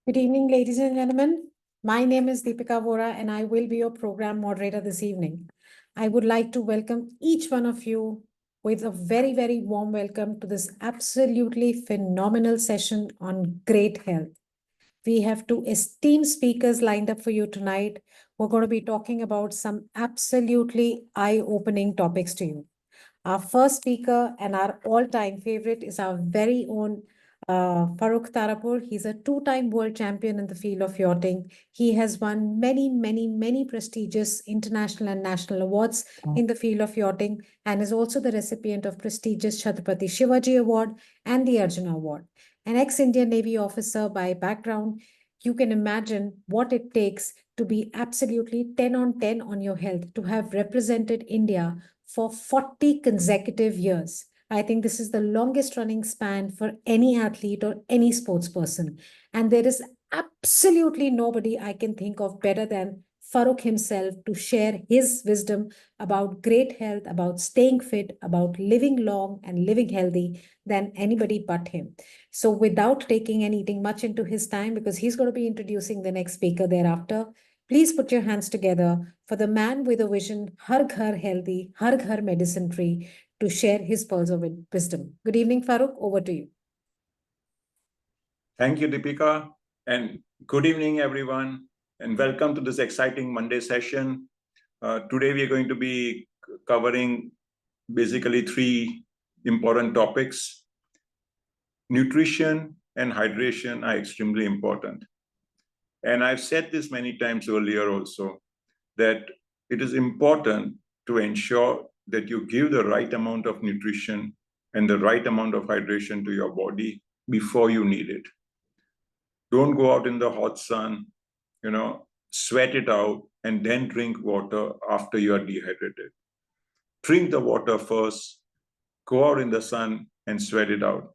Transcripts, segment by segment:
Good evening, ladies and gentlemen. My name is Deepika Vora, and I will be your program moderator this evening. I would like to welcome each one of you with a very, very warm welcome to this absolutely phenomenal session on great health. We have two esteemed speakers lined up for you tonight. We're going to be talking about some absolutely eye-opening topics to you. Our first speaker and our all-time favorite is our very own Farooq Tarapur. He's a two-time world champion in the field of yachting. He has won many, many, many prestigious international and national awards in the field of yachting and is also the recipient of prestigious Chhatrapati Shivaji Award and the Arjuna Award. An ex-Indian Navy officer by background, you can imagine what it takes to be absolutely 10 on 10 on your health, to have represented India for 40 consecutive years. I think this is the longest running span for any athlete or any sports person. And there is absolutely nobody I can think of better than Farooq himself to share his wisdom about great health, about staying fit, about living long and living healthy than anybody but him. So without taking and eating much into his time, because he's going to be introducing the next speaker thereafter, please put your hands together for the man with a vision, Har Ghar Healthy, Har Ghar Medicine Tree, to share his pearls of wisdom. Good evening, Farooq. Over to you. Thank you, Deepika. And good evening, everyone. And welcome to this exciting Monday session. Today, we are going to be covering basically three important topics. Nutrition and hydration are extremely important. And I've said this many times earlier also, that it is important to ensure that you give the right amount of nutrition and the right amount of hydration to your body before you need it. Don't go out in the hot sun, sweat it out, and then drink water after you are dehydrated. Drink the water first, go out in the sun and sweat it out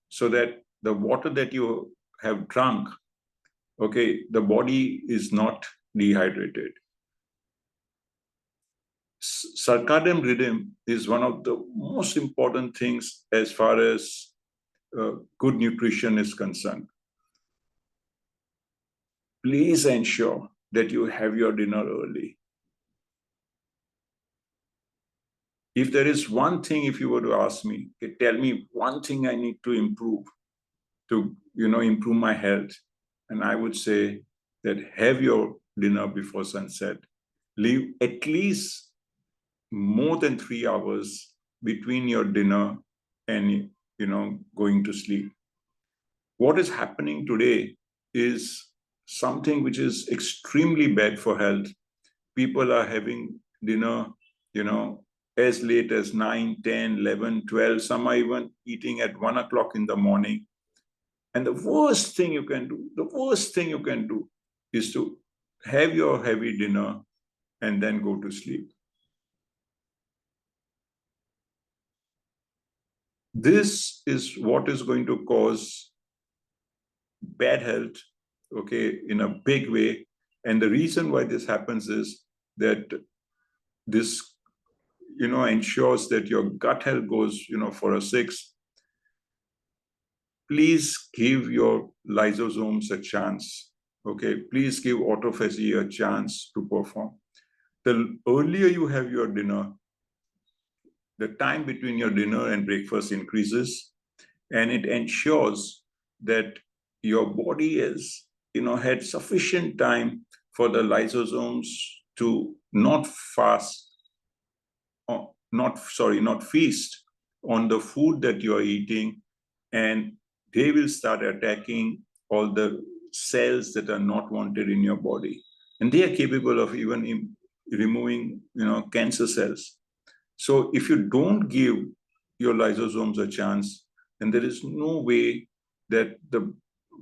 so that the water that you have drunk, the body is not dehydrated. Circadian rhythm is one of the most important things as far as good nutrition is concerned. Please ensure that you have your dinner early. If there is one thing, if you were to ask me, tell me one thing I need to improve to, improve my health, and I would say that have your dinner before sunset. Leave at least more than 3 hours between your dinner and, going to sleep. What is happening today is something which is extremely bad for health. People are having dinner, as late as 9, 10, 11, 12. Some are even eating at 1 o'clock in the morning. And the worst thing you can do is to have your heavy dinner and then go to sleep. This is what is going to cause bad health, in a big way. And the reason why this happens is that this, ensures that your gut health goes, for a 6. Please give your lysosomes a chance. Please give autophagy a chance to perform. The earlier you have your dinner, the time between your dinner and breakfast increases, and it ensures that your body has, had sufficient time for the lysosomes to not feast on the food that you are eating, and they will start attacking all the cells that are not wanted in your body. And they are capable of even removing, cancer cells. So if you don't give your lysosomes a chance, then there is no way that the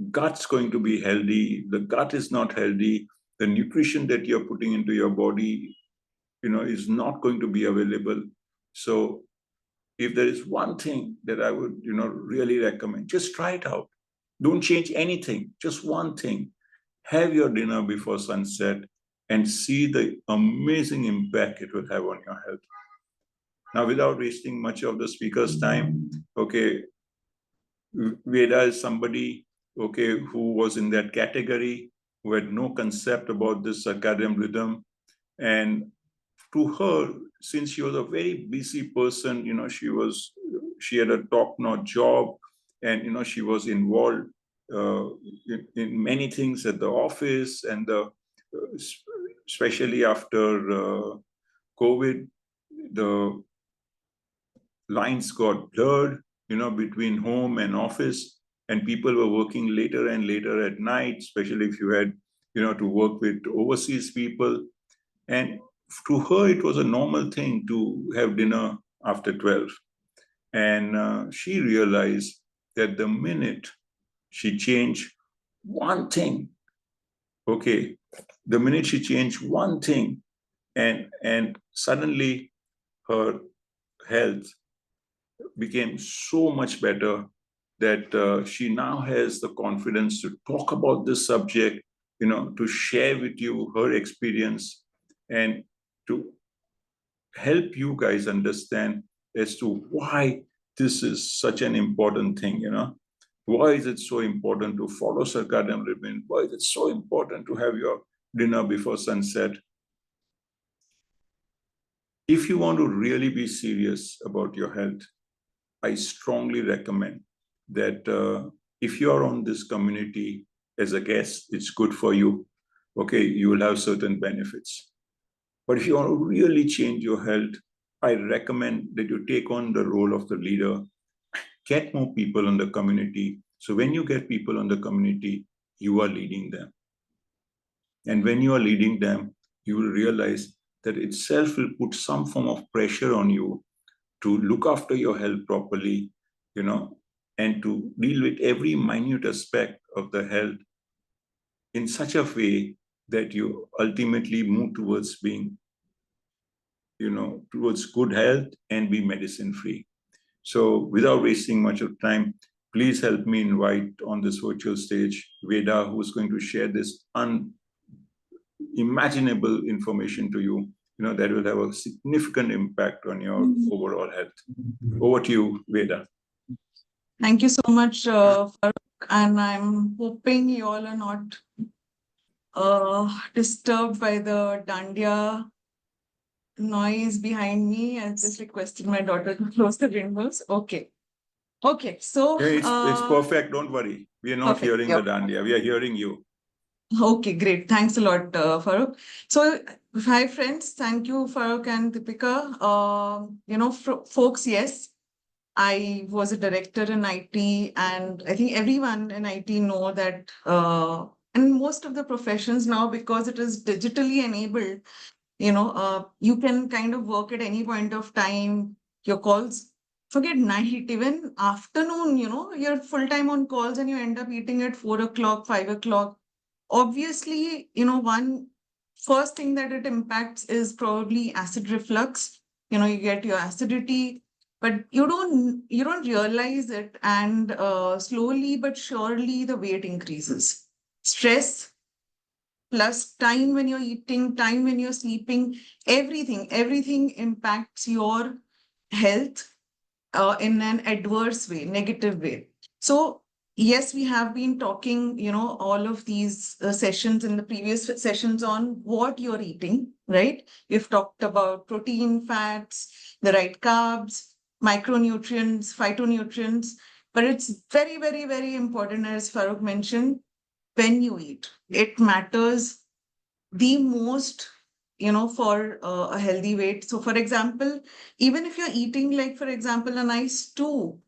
gut's going to be healthy. The gut is not healthy. The nutrition that you're putting into your body, is not going to be available. So if there is one thing that I would, really recommend, just try it out. Don't change anything, just one thing. Have your dinner before sunset and see the amazing impact it will have on your health. Now, without wasting much of the speaker's time, Veda is somebody okay, who was in that category, who had no concept about this circadian rhythm. And to her, since she was a very busy person, she had a top-notch job, and she was involved in many things at the office, and especially after COVID, the lines got blurred, between home and office, and people were working later and later at night, especially if you had, to work with overseas people. And to her, it was a normal thing to have dinner after 12. And she realized that the minute she changed one thing, okay, the minute she changed one thing, and suddenly her health became so much better that she now has the confidence to talk about this subject, to share with you her experience, and to help you guys understand as to why this is such an important thing. Why is it so important to follow circadian rhythm? Why is it so important to have your dinner before sunset? If you want to really be serious about your health, I strongly recommend that if you are on this community as a guest, it's good for you. Okay, you will have certain benefits. But if you want to really change your health, I recommend that you take on the role of the leader, get more people in the community. So when you get people in the community, you are leading them. And when you are leading them, you will realize that itself will put some form of pressure on you to look after your health properly, and to deal with every minute aspect of the health in such a way that you ultimately move towards being, towards good health and be medicine free. So without wasting much of time, please help me invite on this virtual stage Veda, who's going to share this unimaginable information to you, that will have a significant impact on your overall health. Over to you, Veda. Thank you so much, Farooq. And I'm hoping you all are not disturbed by the dandiya noise behind me. I just requested my daughter to close the windows. Okay. Okay. So it's perfect. Don't worry. We are not perfect. hearing the dandiya. We are hearing you. Okay, great. Thanks a lot, Farooq. So, hi, friends. Thank you, Farooq and Deepika. Folks, yes, I was a director in IT, and I think everyone in IT know that, and most of the professions now, because it is digitally enabled, you can kind of work at any point of time. Your calls, forget night, even afternoon, you're full time on calls and you end up eating at 4 o'clock, 5 o'clock. Obviously, one first thing that it impacts is probably acid reflux. You get your acidity, but you don't realize it, and slowly but surely the weight increases. Stress plus time when you're eating, time when you're sleeping, everything impacts your health in an adverse way, negative way. So yes, we have been talking, all of these sessions in the previous sessions on what you're eating, right? We've talked about protein, fats, the right carbs, micronutrients, phytonutrients, but it's very, very, very important, as Farooq mentioned, when you eat. It matters the most, for a healthy weight. So, for example, even if you're eating, like, for example, a nice stew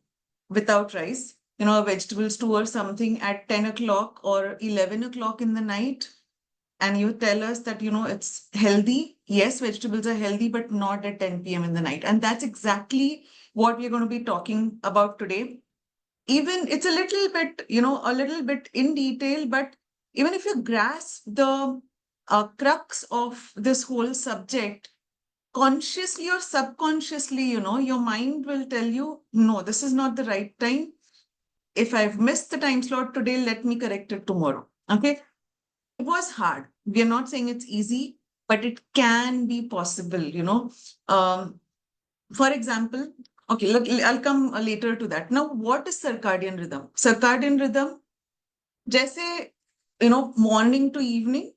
without rice, a vegetable stew or something at 10 o'clock or 11 o'clock in the night, and you tell us that, it's healthy. Yes, vegetables are healthy, but not at 10 p.m. in the night. And that's exactly what we're going to be talking about today. Even it's a little bit in detail, but even if you grasp the crux of this whole subject, consciously or subconsciously, your mind will tell you, no, this is not the right time. If I've missed the time slot today, let me correct it tomorrow. Okay. It was hard. We are not saying it's easy, but it can be possible, For example, okay, look, I'll come later to that. Now, what is circadian rhythm? Circadian rhythm Jaise, morning to evening,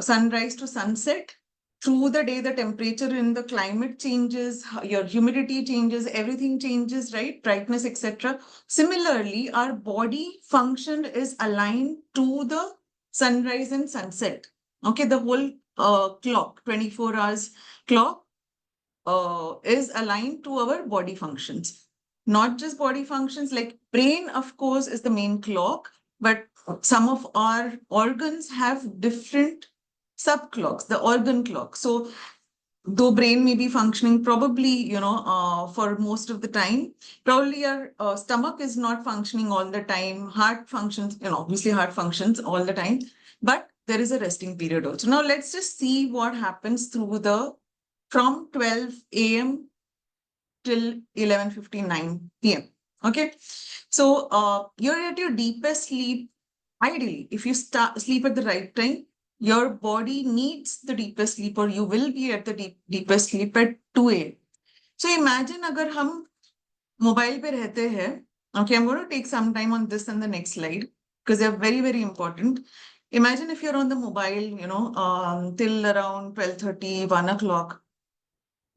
sunrise to sunset, through the day, the temperature in the climate changes, your humidity changes, everything changes, right? Brightness, etc. Similarly, our body function is aligned to the sunrise and sunset. Okay, the whole clock, 24 hours clock, is aligned to our body functions. Not just body functions, like brain, of course, is the main clock, but some of our organs have different subclocks, the organ clock. So though brain may be functioning probably, for most of the time, probably your stomach is not functioning all the time. Heart functions, obviously heart functions all the time, but there is a resting period also. Now let's just see what happens from 12 a.m. till 11:59 p.m. Okay. So you're at your deepest sleep. Ideally, if you sleep at the right time, your body needs the deepest sleep, or you will be at the deepest sleep at 2 a.m. So imagine agar hum mobile pe rehte hai. Okay, I'm going to take some time on this and the next slide because they're very, very important. Imagine if you're on the mobile, till around 12:30, 1 o'clock.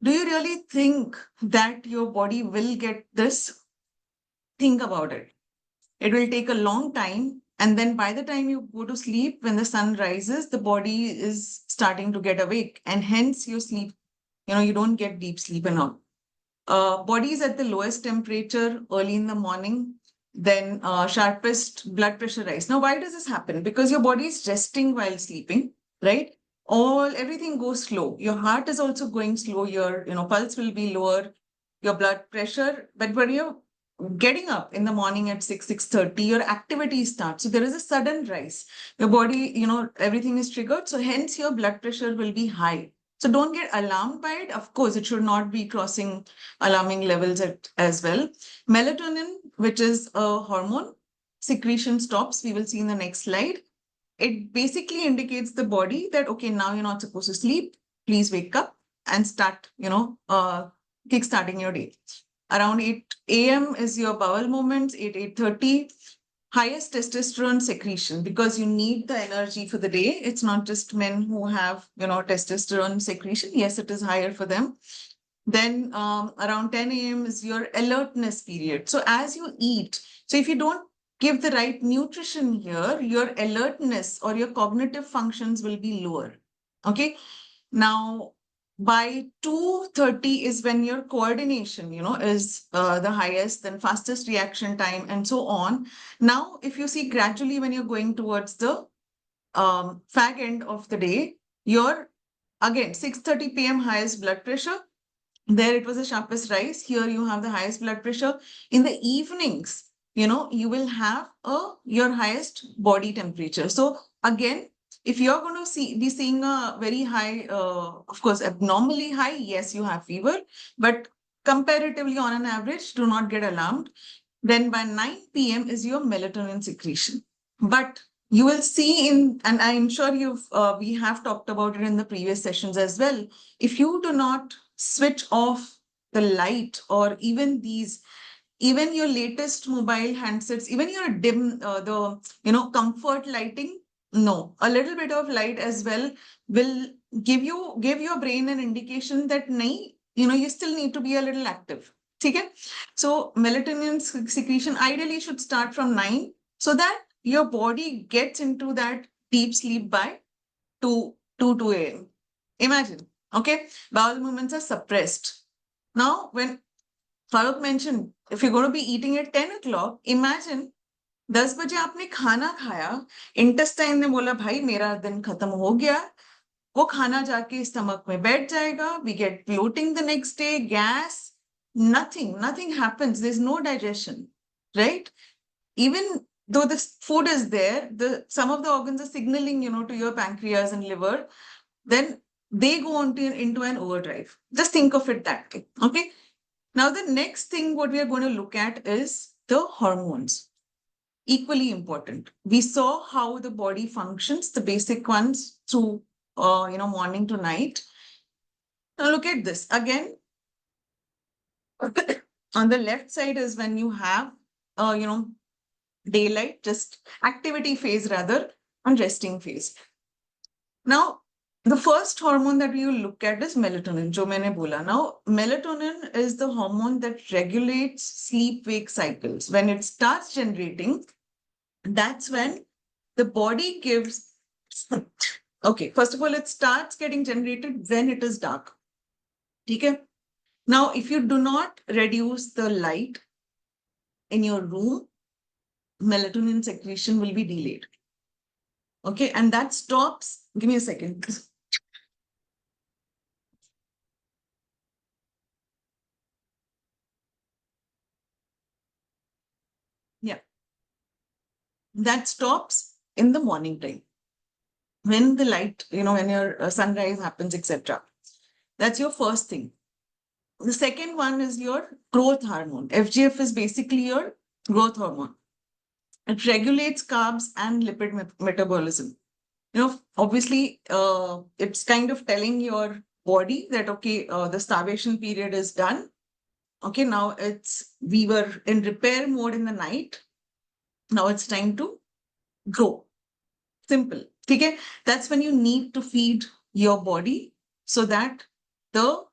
Do you really think that your body will get this? Think about it. It will take a long time. And then by the time you go to sleep, when the sun rises, the body is starting to get awake. And hence you sleep, you don't get deep sleep and all. Body is at the lowest temperature early in the morning, then sharpest blood pressure rise. Now, why does this happen? Because your body is resting while sleeping, right? Everything goes slow. Your heart is also going slow. Your pulse will be lower, your blood pressure. But when you're getting up in the morning at 6:30, your activity starts. So there is a sudden rise. Your body, everything is triggered. So hence your blood pressure will be high. So don't get alarmed by it. Of course, it should not be crossing alarming levels as well. Melatonin, which is a hormone, secretion stops. We will see in the next slide. It basically indicates the body that, okay, now you're not supposed to sleep. Please wake up and start, kickstarting your day. Around 8 a.m. is your bowel movements, 8:30. Highest testosterone secretion, because you need the energy for the day. It's not just men who have, testosterone secretion. Yes, it is higher for them. Then around 10 a.m. is your alertness period. So as you eat, so if you don't give the right nutrition here, your alertness or your cognitive functions will be lower. Okay. Now, by 2:30 is when your coordination, is the highest, then fastest reaction time, and so on. Now, if you see gradually when you're going towards the fag end of the day, your, again, 6:30 p.m. highest blood pressure. There it was the sharpest rise. Here you have the highest blood pressure. In the evenings, you will have your highest body temperature. So again, if you're going to be seeing a very high, of course, abnormally high, yes, you have fever, but comparatively on an average, do not get alarmed. Then by 9 p.m. is your melatonin secretion. But you will see and I'm sure we have talked about it in the previous sessions as well. If you do not switch off the light, or even your latest mobile handsets, even your dim, comfort lighting, no, a little bit of light as well will give your brain an indication that you still need to be a little active. Okay? So melatonin secretion ideally should start from 9, so that your body gets into that deep sleep by 2 a.m. Imagine, okay? Bowel movements are suppressed. Now, when Farooq mentioned, if you're going to be eating at 10 o'clock, imagine 10 बजे आपने खाना खाया, intestine ने बोला भाई मेरा दिन खत्म हो गया, वो खाना जाके स्टमक में बैठ जाएगा, we get bloating the next day, gas, nothing happens, there's no digestion, right? Even though the food is there, some of the organs are signaling, to your pancreas and liver, then they go into an overdrive. Just think of it that way, okay? Now, the next thing what we are going to look at is the hormones. Equally important. We saw how the body functions, the basic ones, through, morning to night. Now, look at this. Again, on the left side is when you have, daylight, just activity phase rather, and resting phase. Now, the first hormone that we will look at is melatonin, jo maine bola. Now, melatonin is the hormone that regulates sleep-wake cycles. When it starts generating, that's when the body gives, okay, first of all, it starts getting generated when it is dark. Okay? Now, if you do not reduce the light in your room, melatonin secretion will be delayed. Okay, and that stops, give me a second. Yeah. That stops in the morning time when the light, when your sunrise happens, etc. That's your first thing. The second one is your growth hormone. FGF is basically your growth hormone. It regulates carbs and lipid metabolism. Obviously, it's kind of telling your body that, okay, the starvation period is done. Okay, now we were in repair mode in the night. Now it's time to grow. Simple. Okay, that's when you need to feed your body so that the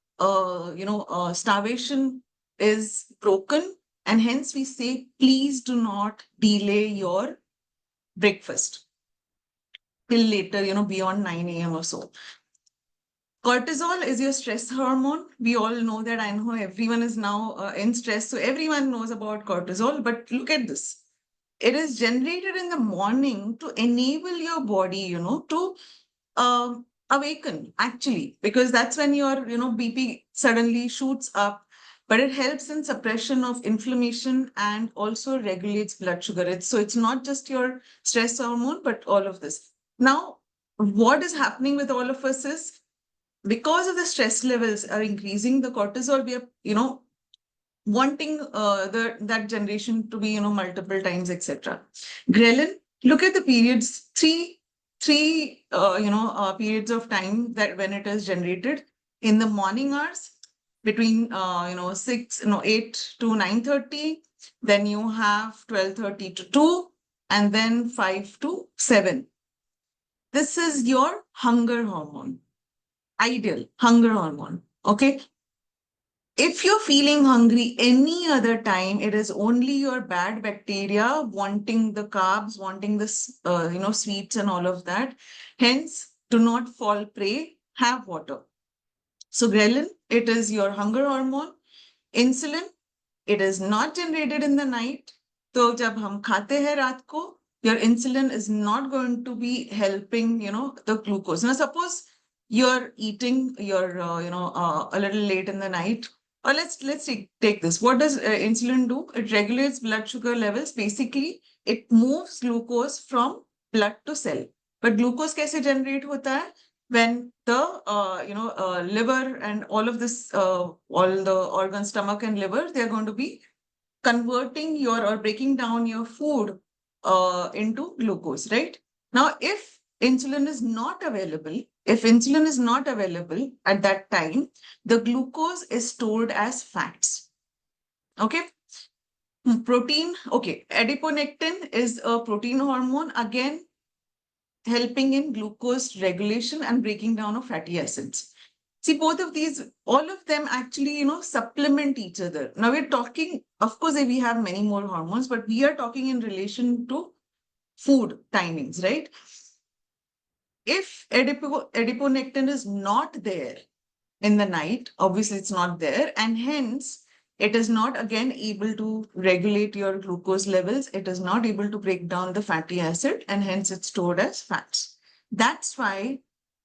starvation is broken, and hence we say please do not delay your breakfast till later, beyond 9 a.m. or so. Cortisol is your stress hormone. We all know that. I know everyone is now in stress, so everyone knows about cortisol. But look at this. It is generated in the morning to enable your body, to awaken, actually, because that's when your, BP suddenly shoots up. But it helps in suppression of inflammation and also regulates blood sugar. So it's not just your stress hormone, but all of this. Now, what is happening with all of us is, because of the stress levels are increasing, the cortisol, we are, wanting that generation to be, multiple times, etc. Ghrelin, look at the periods, three periods of time that when it is generated in the morning hours between 8 to 9:30, then you have 12:30 to 2, and then 5 to 7. This is your hunger hormone, ideal hunger hormone. Okay, if you're feeling hungry any other time, it is only your bad bacteria wanting the carbs, wanting the sweets and all of that. Hence, do not fall prey, have water. So ghrelin, it is your hunger hormone. Insulin, it is not generated in the night. So jab hum khate hai raat ko, your insulin is not going to be helping, the glucose. Now, suppose you're eating, you're, a little late in the night. Or let's take this. What does insulin do? It regulates blood sugar levels. Basically, it moves glucose from blood to cell. But glucose kaise generate hota hai? When the liver and all of this, all the organs, stomach and liver, they're going to be converting or breaking down your food into glucose, right? Now, if insulin is not available, at that time, the glucose is stored as fats. Okay. Protein, okay. Adiponectin is a protein hormone, again, helping in glucose regulation and breaking down of fatty acids. See, both of these, all of them actually, supplement each other. Now we're talking, of course, we have many more hormones, but we are talking in relation to food timings, right? If adiponectin is not there in the night, obviously it's not there, and hence it is not again able to regulate your glucose levels. It is not able to break down the fatty acid, and hence it's stored as fats. That's why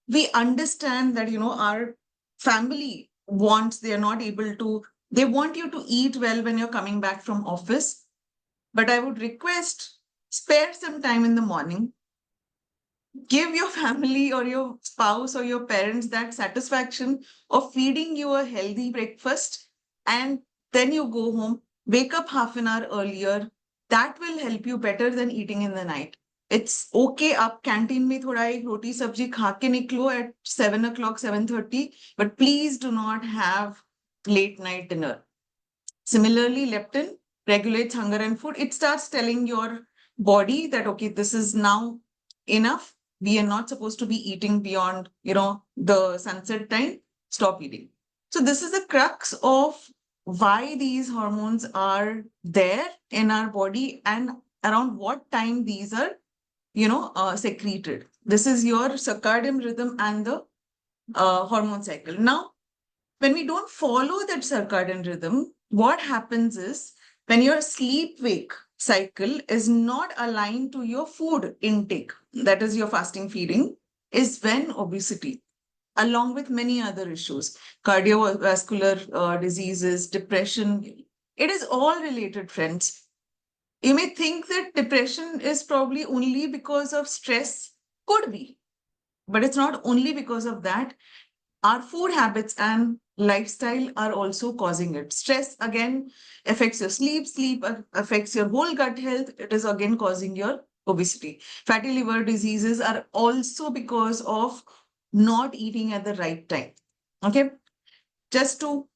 we understand that, our family wants, they are not able to, they want you to eat well when you're coming back from office. But I would request, spare some time in the morning, give your family or your spouse or your parents that satisfaction of feeding you a healthy breakfast, and then you go home, wake up half an hour earlier. That will help you better than eating in the night. It's okay, up canteen mein thoda ek roti sabji kha ke niklo at 7 o'clock, 7:30, but please do not have late night dinner. Similarly, leptin regulates hunger and food. It starts telling your body that, okay, this is now enough. We are not supposed to be eating beyond, the sunset time. Stop eating. So this is the crux of why these hormones are there in our body and around what time these are, secreted. This is your circadian rhythm and the hormone cycle. Now, when we don't follow that circadian rhythm, what happens is when your sleep wake cycle is not aligned to your food intake, that is your fasting feeding, is when obesity, along with many other issues, cardiovascular diseases, depression, it is all related, friends. You may think that depression is probably only because of stress, could be, but it's not only because of that. Our food habits and lifestyle are also causing it. Stress again affects your sleep, affects your whole gut health. It is again causing your obesity. Fatty liver diseases are also because of not eating at the right time. Okay, just to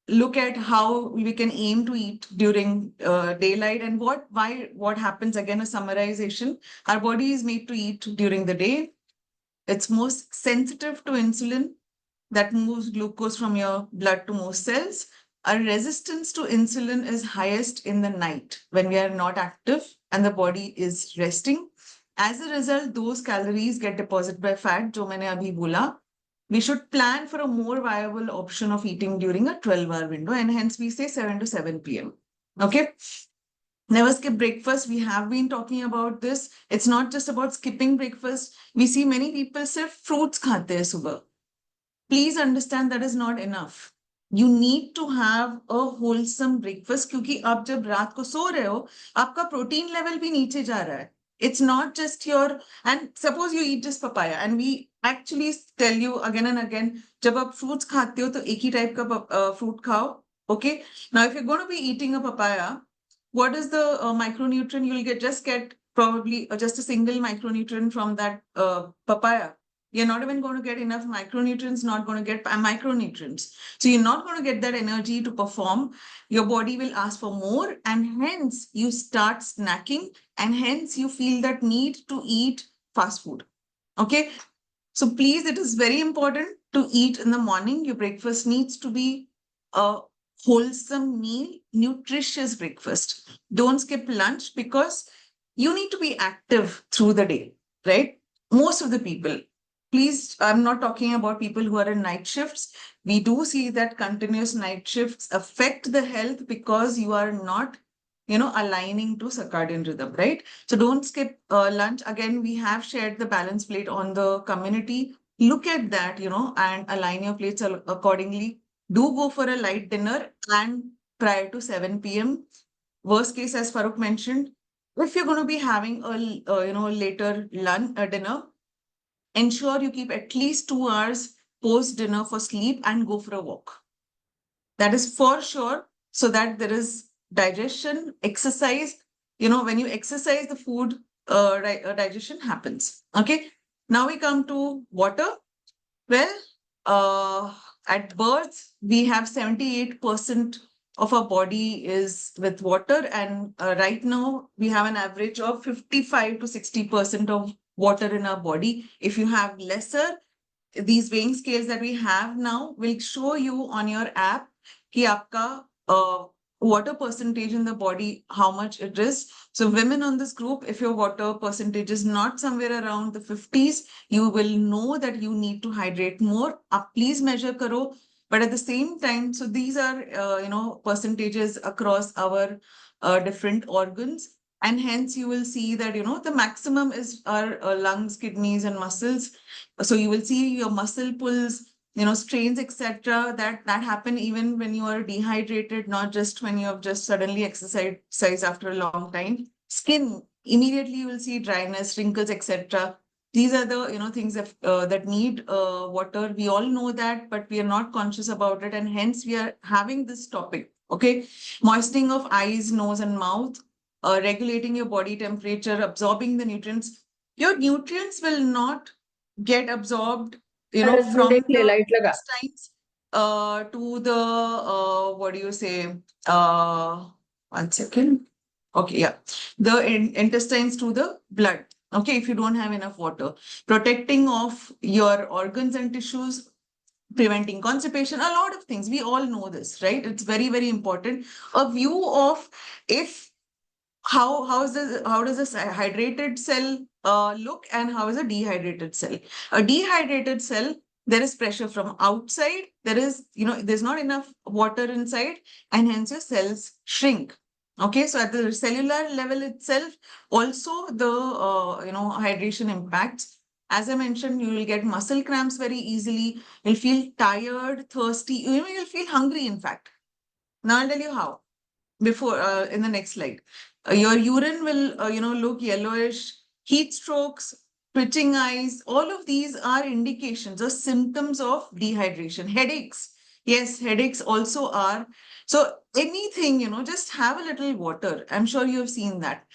look at how we can aim to eat during daylight and what happens. Again, a summarization: our body is made to eat during the day. It's most sensitive to insulin that moves glucose from your blood to most cells. Our resistance to insulin is highest in the night when we are not active and the body is resting. As a result, those calories get deposited by fat, jo maine abhi bola. We should plan for a more viable option of eating during a 12-hour window, and hence we say 7 to 7 p.m. Okay? Never skip breakfast. We have been talking about this. It's not just about skipping breakfast. We see many people sirf fruits khate hai subah. Please understand that is not enough. You need to have a wholesome breakfast क्योंकि आप जब रात को सो रहे हो, आपका protein level भी नीचे जा रहा है. It's not just your, and suppose you eat just papaya, and we actually tell you again and again, जब आप fruits खाते हो तो एक ही type का fruit खाओ. Okay. Now, if you're going to be eating a papaya, what is the micronutrient you'll get? Just get probably just a single micronutrient from that papaya. You're not even going to get enough micronutrients, not going to get micronutrients. So you're not going to get that energy to perform. Your body will ask for more, and hence you start snacking, and hence you feel that need to eat fast food. Okay. So please, it is very important to eat in the morning. Your breakfast needs to be a wholesome meal, nutritious breakfast. Don't skip lunch because you need to be active through the day, right? Most of the people, please, I'm not talking about people who are in night shifts. We do see that continuous night shifts affect the health because you are not, aligning to circadian rhythm, right? So don't skip lunch. Again, we have shared the balance plate on the community. Look at that, and align your plates accordingly. Do go for a light dinner and prior to 7 p.m. Worst case, as Farooq mentioned, if you're going to be having a later lunch dinner, ensure you keep at least 2 hours post dinner for sleep and go for a walk. That is for sure, so that there is digestion, exercise. When you exercise, the food digestion happens. Okay. Now we come to water. Well, at birth, we have 78% of our body is with water. And right now, we have an average of 55 to 60% of water in our body. If you have lesser, these weighing scales that we have now will show you on your app कि आपका water percentage in the body, how much it is. So women on this group, if your water percentage is not somewhere around the 50s, you will know that you need to hydrate more. Please measure karo. But at the same time, so these are, percentages across our different organs. And hence you will see that, the maximum is our lungs, kidneys, and muscles. So you will see your muscle pulls, strains, etc. that happen even when you are dehydrated, not just when you have just suddenly exercised after a long time. Skin, immediately you will see dryness, wrinkles, etc. These are the things that need water. We all know that, but we are not conscious about it, and hence we are having this topic. Okay, moistening of eyes, nose, and mouth, regulating your body temperature, absorbing the nutrients. Your nutrients will not get absorbed, from the intestines to the what do you say? 1 second. Okay, yeah. The intestines to the blood. Okay, if you don't have enough water, protecting of your organs and tissues, preventing constipation, a lot of things. We all know this, right? It's very, very important. A view of if how does this hydrated cell look, and how is a dehydrated cell? A dehydrated cell, there is pressure from outside. There is, there's not enough water inside, and hence your cells shrink. Okay, so at the cellular level itself, also the hydration impacts. As I mentioned, you will get muscle cramps very easily. You'll feel tired, thirsty. You'll feel hungry, in fact. Now I'll tell you how. Before in the next slide, your urine will look yellowish, heat strokes, twitching eyes. All of these are indications or symptoms of dehydration. Headaches, yes, headaches also are. So anything, just have a little water. I'm sure you have seen that.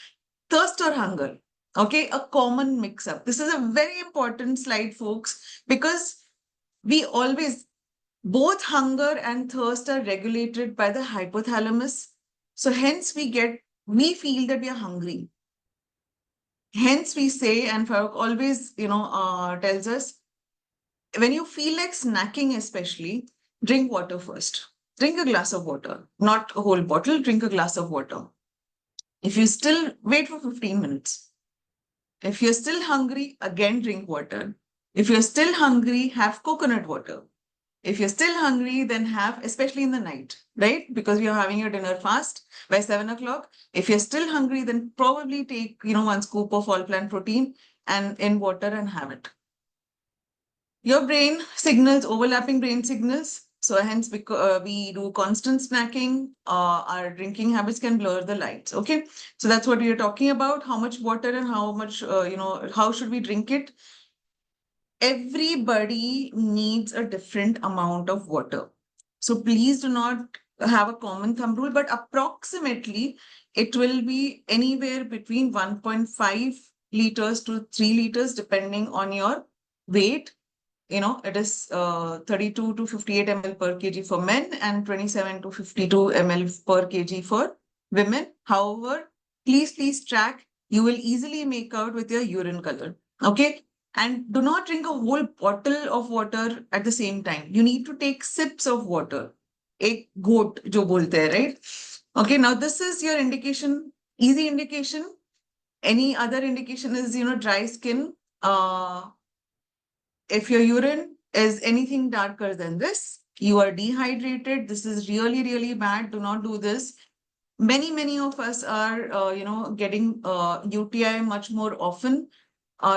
Thirst or hunger, okay, a common mix up. This is a very important slide, folks, because we always, both hunger and thirst are regulated by the hypothalamus. So hence we feel that we are hungry. Hence we say, and Farooq always, tells us, when you feel like snacking, especially, drink water first. Drink a glass of water, not a whole bottle, drink a glass of water. If you still wait for 15 minutes. If you're still hungry, again drink water. If you're still hungry, have coconut water. If you're still hungry, then have, especially in the night, right? Because you're having your dinner fast by 7 o'clock. If you're still hungry, then probably take, 1 scoop of all plant protein and in water and have it. Your brain signals, overlapping brain signals. So hence, because we do constant snacking, our drinking habits can blur the lights. Okay. So that's what we are talking about. How much water and how much, how should we drink it? Everybody needs a different amount of water. So please do not have a common thumb rule, but approximately it will be anywhere between 1.5 liters to 3 liters, depending on your weight. It is 32 to 58 ml per kg for men and 27 to 52 ml per kg for women. However, please track. You will easily make out with your urine color. Okay. And do not drink a whole bottle of water at the same time. You need to take sips of water. Ek goat jo bolte hai, right? Okay, now this is your indication, easy indication. Any other indication is, dry skin. If your urine is anything darker than this, you are dehydrated. This is really, really bad. Do not do this. Many of us are, getting UTI much more often.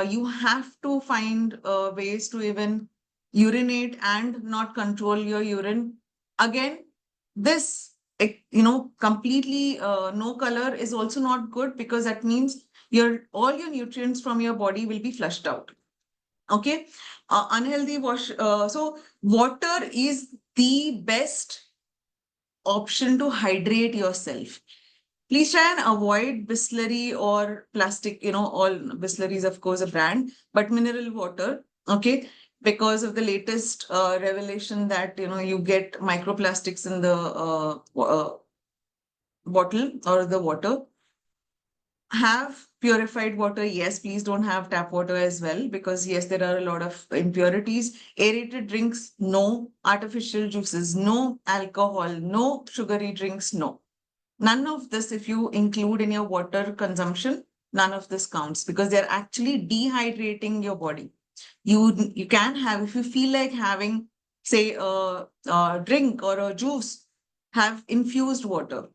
You have to find ways to even urinate and not control your urine. Again, this, completely no color is also not good, because that means all your nutrients from your body will be flushed out. Okay, unhealthy wash. So water is the best option to hydrate yourself. Please try and avoid Bisleri or plastic, all Bisleri is of course a brand, but mineral water, okay? Because of the latest revelation that, you get microplastics in the bottle or the water. Have purified water. Yes, please don't have tap water as well, because yes, there are a lot of impurities. Aerated drinks, no. Artificial juices, no. Alcohol, no. Sugary drinks, no. None of this, if you include in your water consumption, none of this counts, because they're actually dehydrating your body. You can have, if you feel like having, say, a drink or a juice, have infused water,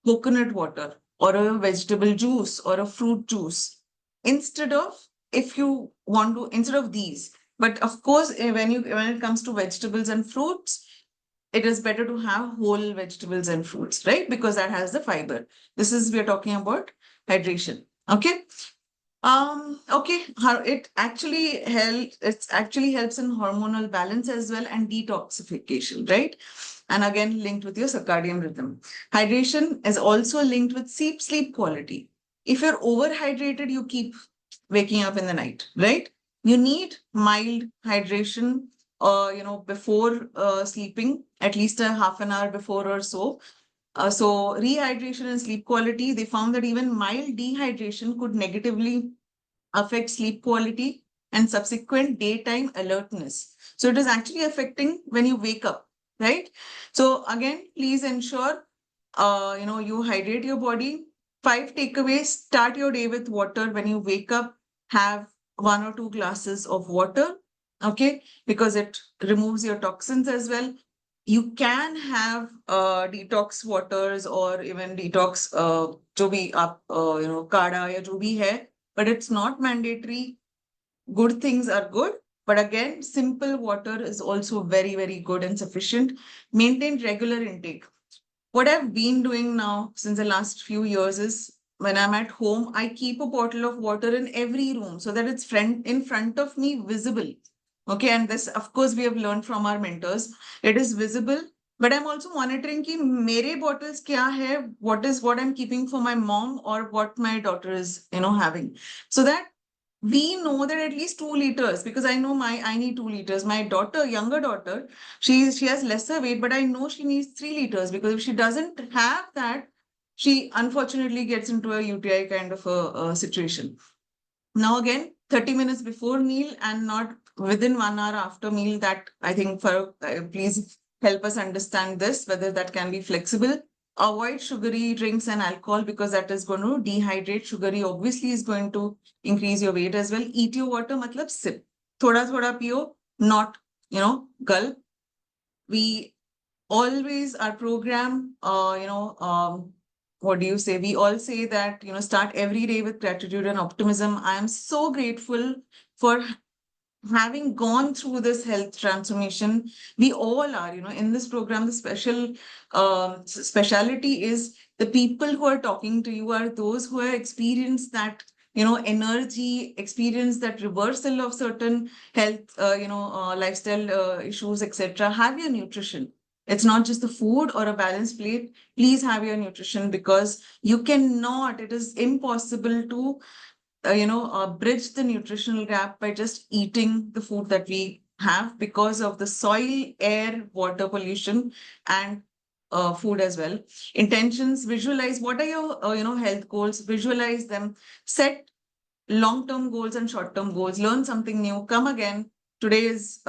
coconut water, or a vegetable juice or a fruit juice, instead of, if you want to, instead of these. But of course, when it comes to vegetables and fruits, it is better to have whole vegetables and fruits, right? Because that has the fiber. We're talking about hydration. Okay. Okay. It actually helps in hormonal balance as well, and detoxification, right? And again, linked with your circadian rhythm. Hydration is also linked with sleep quality. If you're overhydrated, you keep waking up in the night, right? You need mild hydration, before sleeping, at least a half an hour before or so. So rehydration and sleep quality, they found that even mild dehydration could negatively affect sleep quality and subsequent daytime alertness. So it is actually affecting when you wake up, right? So again, please ensure you hydrate your body. 5 takeaways: start your day with water. When you wake up, have 1 or 2 glasses of water, okay, because it removes your toxins as well. You can have detox waters or even detox जो भी आप काढ़ा या जो भी है, but it's not mandatory. Good things are good, but again, simple water is also very, very good and sufficient. Maintain regular intake. What I've been doing now since the last few years is when I'm at home, I keep a bottle of water in every room so that it's in front of me, visible. Okay, and this, of course, we have learned from our mentors. It is visible, but I'm also monitoring ki mere bottles kya hai, what I'm keeping for my mom or what my daughter is, having. So that we know that at least 2 liters, because I know I need 2 liters. My daughter, younger daughter, she has lesser weight, but I know she needs 3 liters, because if she doesn't have that, she unfortunately gets into a UTI kind of a situation. Now again, 30 minutes before meal and not within 1 hour after meal. That I think, for please help us understand this, whether that can be flexible. Avoid sugary drinks and alcohol, because that is going to dehydrate. Sugary obviously is going to increase your weight as well. Eat your water, matlab sip. Thoda thoda piyo, not, gulp. We always, our program, what do you say? We all say that, start every day with gratitude and optimism. I am so grateful for having gone through this health transformation. We all are, in this program. The speciality is the people who are talking to you are those who have experienced that, energy, experience that reversal of certain health, lifestyle issues, etc. Have your nutrition. It's not just the food or a balanced plate. Please have your nutrition, because it is impossible to bridge the nutritional gap by just eating the food that we have, because of the soil, air, water pollution, and food as well. Intentions: visualize what are your health goals, visualize them, set long-term goals and short-term goals, learn something new, come again. Today is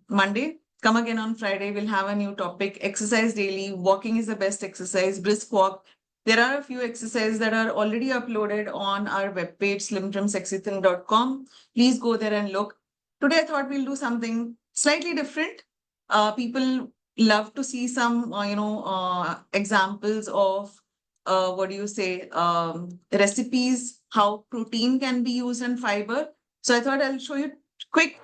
Monday. Come again on Friday. We'll have a new topic. Exercise daily. Walking is the best exercise. Brisk walk. There are a few exercises that are already uploaded on our webpage, slimtrimsexythin.com. Please go there and look. Today, I thought we'll do something slightly different. People love to see some, examples of, recipes, how protein can be used and fiber. So I thought I'll show you quick.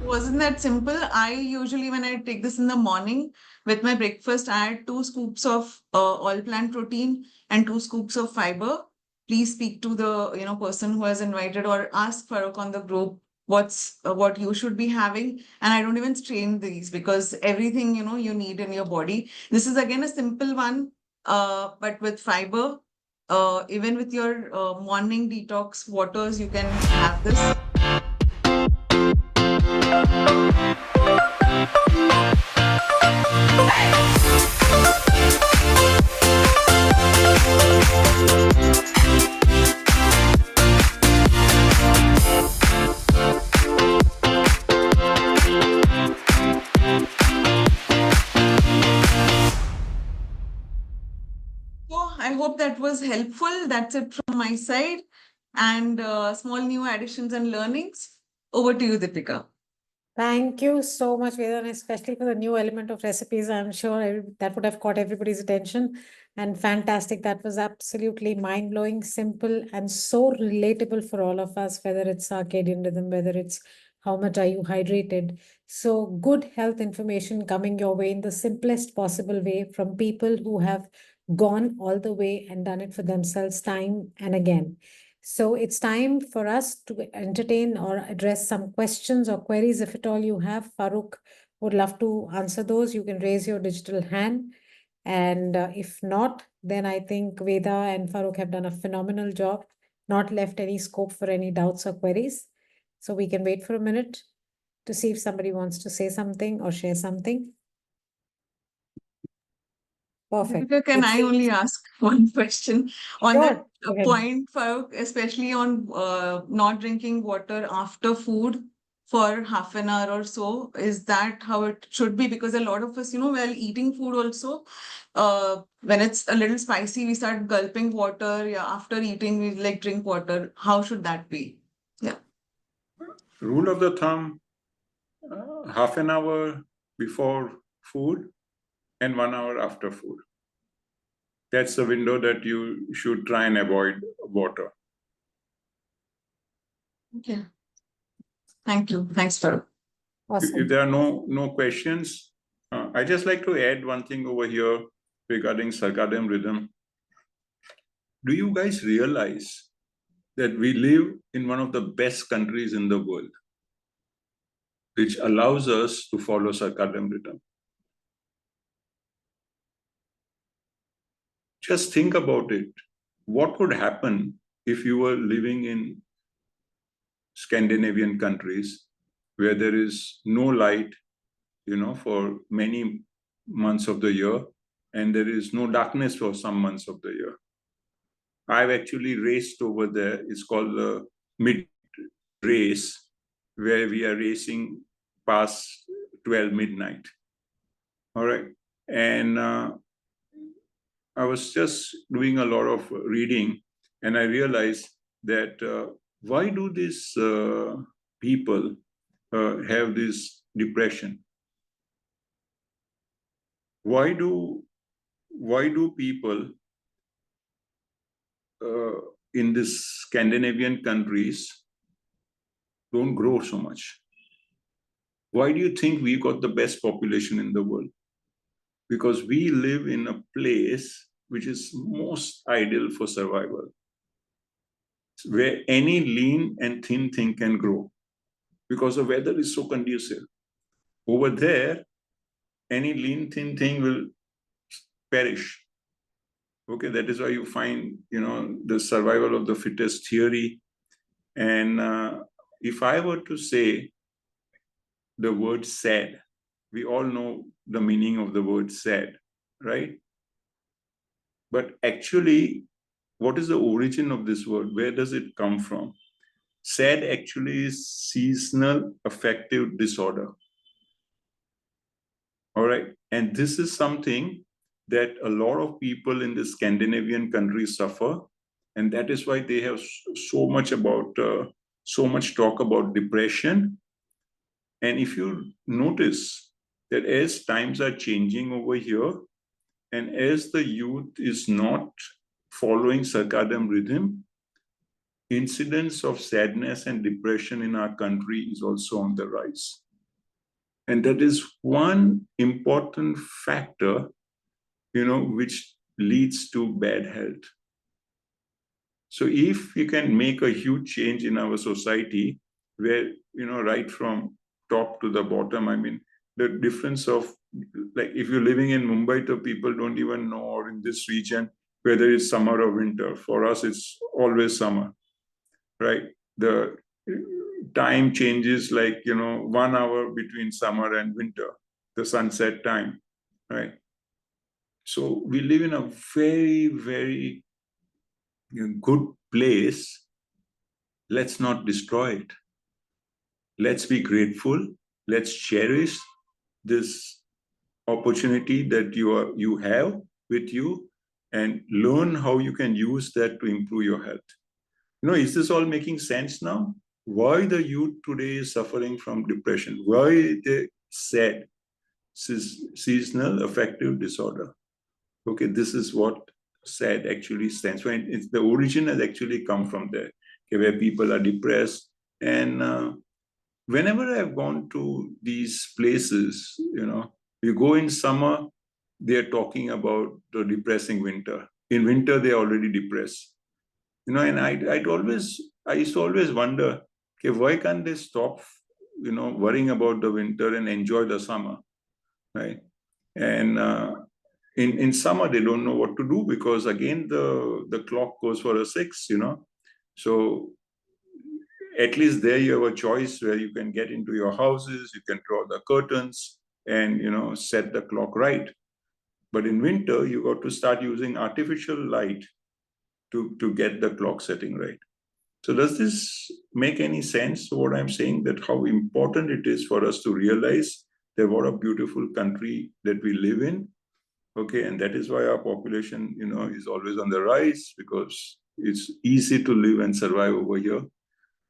Wasn't that simple? I usually, when I take this in the morning with my breakfast, I add 2 scoops of all plant protein and 2 scoops of fiber. Please speak to the person who has invited, or ask Farooq on the group what you should be having. And I don't even strain these, because everything you need in your body. This is again a simple one, but with fiber. Even with your morning detox waters, you can have this. I hope that was helpful. That's it from my side. And small new additions and learnings. Over to you, Deepika. Thank you so much, Vedan, especially for the new element of recipes. I'm sure that would have caught everybody's attention. And fantastic. That was absolutely mind-blowing, simple, and so relatable for all of us, whether it's circadian rhythm, whether it's how much are you hydrated. So good health information coming your way in the simplest possible way from people who have gone all the way and done it for themselves time and again. So it's time for us to entertain or address some questions or queries, if at all you have. Farooq would love to answer those. You can raise your digital hand. And if not, then I think Veda and Farooq have done a phenomenal job, not left any scope for any doubts or queries. So we can wait for a minute to see if somebody wants to say something or share something. Perfect. Deepika, can It I seems only ask one question on that sure. Go ahead. point, Farooq, especially on not drinking water after food for half an hour or so? Is that how it should be? Because a lot of us, while eating food also, when it's a little spicy, we start gulping water. Yeah, after eating, we like drink water. How should that be? Yeah. Rule of the thumb, half an hour before food and 1 hour after food. That's the window that you should try and avoid water. Okay. Thank you. Thanks, Farooq. Awesome. If there are no questions, I just like to add one thing over here regarding circadian rhythm. Do you guys realize that we live in one of the best countries in the world, which allows us to follow circadian rhythm? Just think about it. What would happen if you were living in Scandinavian countries where there is no light, for many months of the year, and there is no darkness for some months of the year? I've actually raced over there. It's called the mid race, where we are racing past 12 midnight. All right. And I was just doing a lot of reading, and I realized that why do these people have this depression? Why do people in these Scandinavian countries don't grow so much? Why do you think we got the best population in the world? Because we live in a place which is most ideal for survival, where any lean and thin thing can grow because the weather is so conducive. Over there, any lean thin thing will perish. Okay, that is why you find, the survival of the fittest theory. And if I were to say the word sad, we all know the meaning of the word sad, right? But actually, what is the origin of this word? Where does it come from? SAD actually is seasonal affective disorder. All right. And this is something that a lot of people in the Scandinavian countries suffer. And that is why they have so much talk about depression. And if you notice that as times are changing over here, and as the youth is not following circadian rhythm, incidence of sadness and depression in our country is also on the rise. And that is one important factor, which leads to bad health. So if we can make a huge change in our society, where, right from top to the bottom, I mean, the difference of, like, if you're living in Mumbai, the people don't even know, or in this region, whether it's summer or winter. For us, it's always summer, right? The time changes, like, 1 hour between summer and winter, the sunset time, right? So we live in a very, very good place. Let's not destroy it. Let's be grateful. Let's cherish this opportunity that you have with you, and learn how you can use that to improve your health. Is this all making sense now? why the youth today is suffering from depression, why they said seasonal affective disorder. Okay, this is what SAD actually stands for. It's the origin has actually come from there, okay, where people are depressed. And whenever I've gone to these places, you go in summer, they're talking about the depressing winter. In winter, they're already depressed. And I used to always wonder, okay, why can't they stop, worrying about the winter and enjoy the summer, right? And in summer, they don't know what to do because again, the clock goes for a 6, So at least there you have a choice where you can get into your houses, you can draw the curtains and, set the clock right. But in winter, you got to start using artificial light to get the clock setting right. So does this make any sense, what I'm saying, that how important it is for us to realize that what a beautiful country that we live in, okay, and that is why our population, is always on the rise, because it's easy to live and survive over here.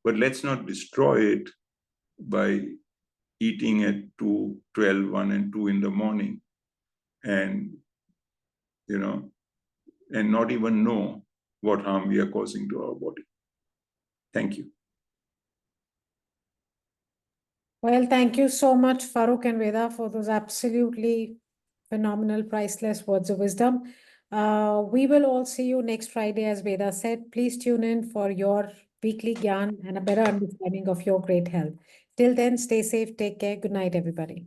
But let's not destroy it by eating at 2, 12, 1 and 2 in the morning and, and not even know what harm we are causing to our body. Thank you. Well, thank you so much, Farooq and Veda, for those absolutely phenomenal, priceless words of wisdom. We will all see you next Friday, as Veda said. Please tune in for your weekly gyan and a better understanding of your great health. Till then, stay safe, take care. Good night, everybody.